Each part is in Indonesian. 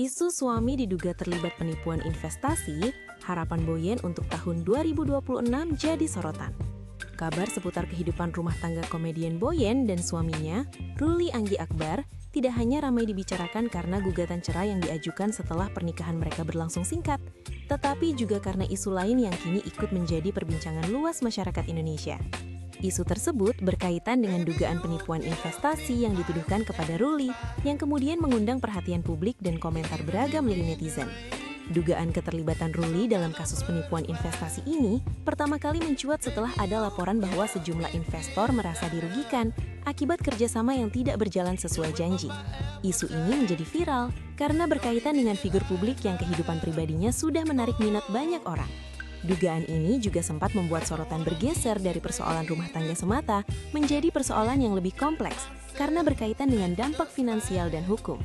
Isu suami diduga terlibat penipuan investasi, harapan Boyen untuk tahun 2026 jadi sorotan. Kabar seputar kehidupan rumah tangga komedian Boyen dan suaminya, Ruli Anggi Akbar, tidak hanya ramai dibicarakan karena gugatan cerai yang diajukan setelah pernikahan mereka berlangsung singkat, tetapi juga karena isu lain yang kini ikut menjadi perbincangan luas masyarakat Indonesia. Isu tersebut berkaitan dengan dugaan penipuan investasi yang dituduhkan kepada Ruli, yang kemudian mengundang perhatian publik dan komentar beragam dari netizen. Dugaan keterlibatan Ruli dalam kasus penipuan investasi ini pertama kali mencuat setelah ada laporan bahwa sejumlah investor merasa dirugikan akibat kerjasama yang tidak berjalan sesuai janji. Isu ini menjadi viral karena berkaitan dengan figur publik yang kehidupan pribadinya sudah menarik minat banyak orang. Dugaan ini juga sempat membuat sorotan bergeser dari persoalan rumah tangga semata menjadi persoalan yang lebih kompleks karena berkaitan dengan dampak finansial dan hukum.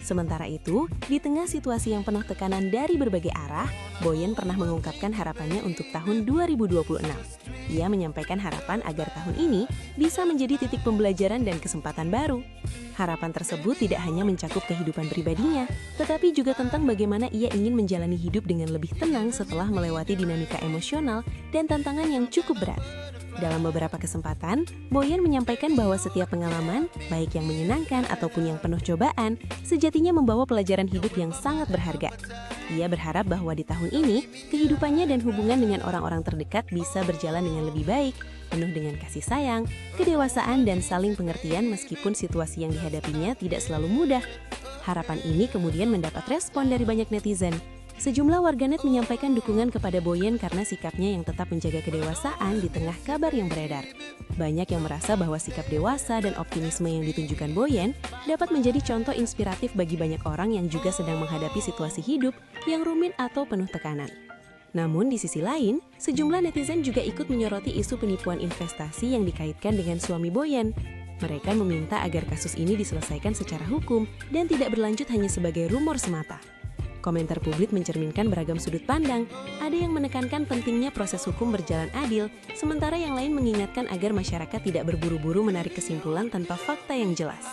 Sementara itu, di tengah situasi yang penuh tekanan dari berbagai arah, Boyen pernah mengungkapkan harapannya untuk tahun 2026. Ia menyampaikan harapan agar tahun ini bisa menjadi titik pembelajaran dan kesempatan baru. Harapan tersebut tidak hanya mencakup kehidupan pribadinya, tetapi juga tentang bagaimana ia ingin menjalani hidup dengan lebih tenang setelah melewati dinamika emosional dan tantangan yang cukup berat. Dalam beberapa kesempatan, Boyen menyampaikan bahwa setiap pengalaman, baik yang menyenangkan ataupun yang penuh cobaan, sejatinya membawa pelajaran hidup yang sangat berharga. Ia berharap bahwa di tahun ini, kehidupannya dan hubungan dengan orang-orang terdekat bisa berjalan dengan lebih baik, penuh dengan kasih sayang, kedewasaan, dan saling pengertian meskipun situasi yang dihadapinya tidak selalu mudah. Harapan ini kemudian mendapat respon dari banyak netizen. Sejumlah warganet menyampaikan dukungan kepada Boyen karena sikapnya yang tetap menjaga kedewasaan di tengah kabar yang beredar. Banyak yang merasa bahwa sikap dewasa dan optimisme yang ditunjukkan Boyen dapat menjadi contoh inspiratif bagi banyak orang yang juga sedang menghadapi situasi hidup yang rumit atau penuh tekanan. Namun di sisi lain, sejumlah netizen juga ikut menyoroti isu penipuan investasi yang dikaitkan dengan suami Boyen. Mereka meminta agar kasus ini diselesaikan secara hukum dan tidak berlanjut hanya sebagai rumor semata. Komentar publik mencerminkan beragam sudut pandang. Ada yang menekankan pentingnya proses hukum berjalan adil, sementara yang lain mengingatkan agar masyarakat tidak berburu-buru menarik kesimpulan tanpa fakta yang jelas.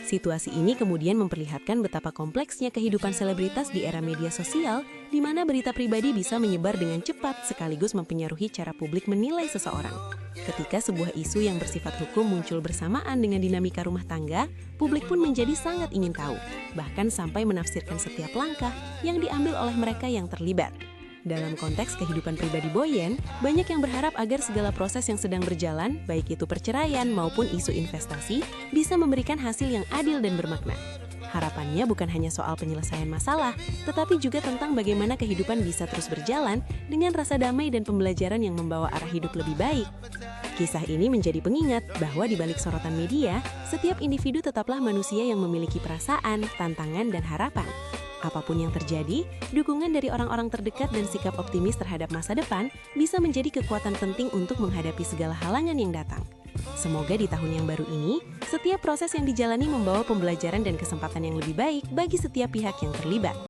Situasi ini kemudian memperlihatkan betapa kompleksnya kehidupan selebritas di era media sosial, di mana berita pribadi bisa menyebar dengan cepat sekaligus mempengaruhi cara publik menilai seseorang. Ketika sebuah isu yang bersifat hukum muncul bersamaan dengan dinamika rumah tangga, publik pun menjadi sangat ingin tahu, bahkan sampai menafsirkan setiap langkah yang diambil oleh mereka yang terlibat. Dalam konteks kehidupan pribadi Boyen, banyak yang berharap agar segala proses yang sedang berjalan, baik itu perceraian maupun isu investasi, bisa memberikan hasil yang adil dan bermakna. Harapannya bukan hanya soal penyelesaian masalah, tetapi juga tentang bagaimana kehidupan bisa terus berjalan dengan rasa damai dan pembelajaran yang membawa arah hidup lebih baik. Kisah ini menjadi pengingat bahwa di balik sorotan media, setiap individu tetaplah manusia yang memiliki perasaan, tantangan, dan harapan. Apapun yang terjadi, dukungan dari orang-orang terdekat dan sikap optimis terhadap masa depan bisa menjadi kekuatan penting untuk menghadapi segala halangan yang datang. Semoga di tahun yang baru ini, setiap proses yang dijalani membawa pembelajaran dan kesempatan yang lebih baik bagi setiap pihak yang terlibat.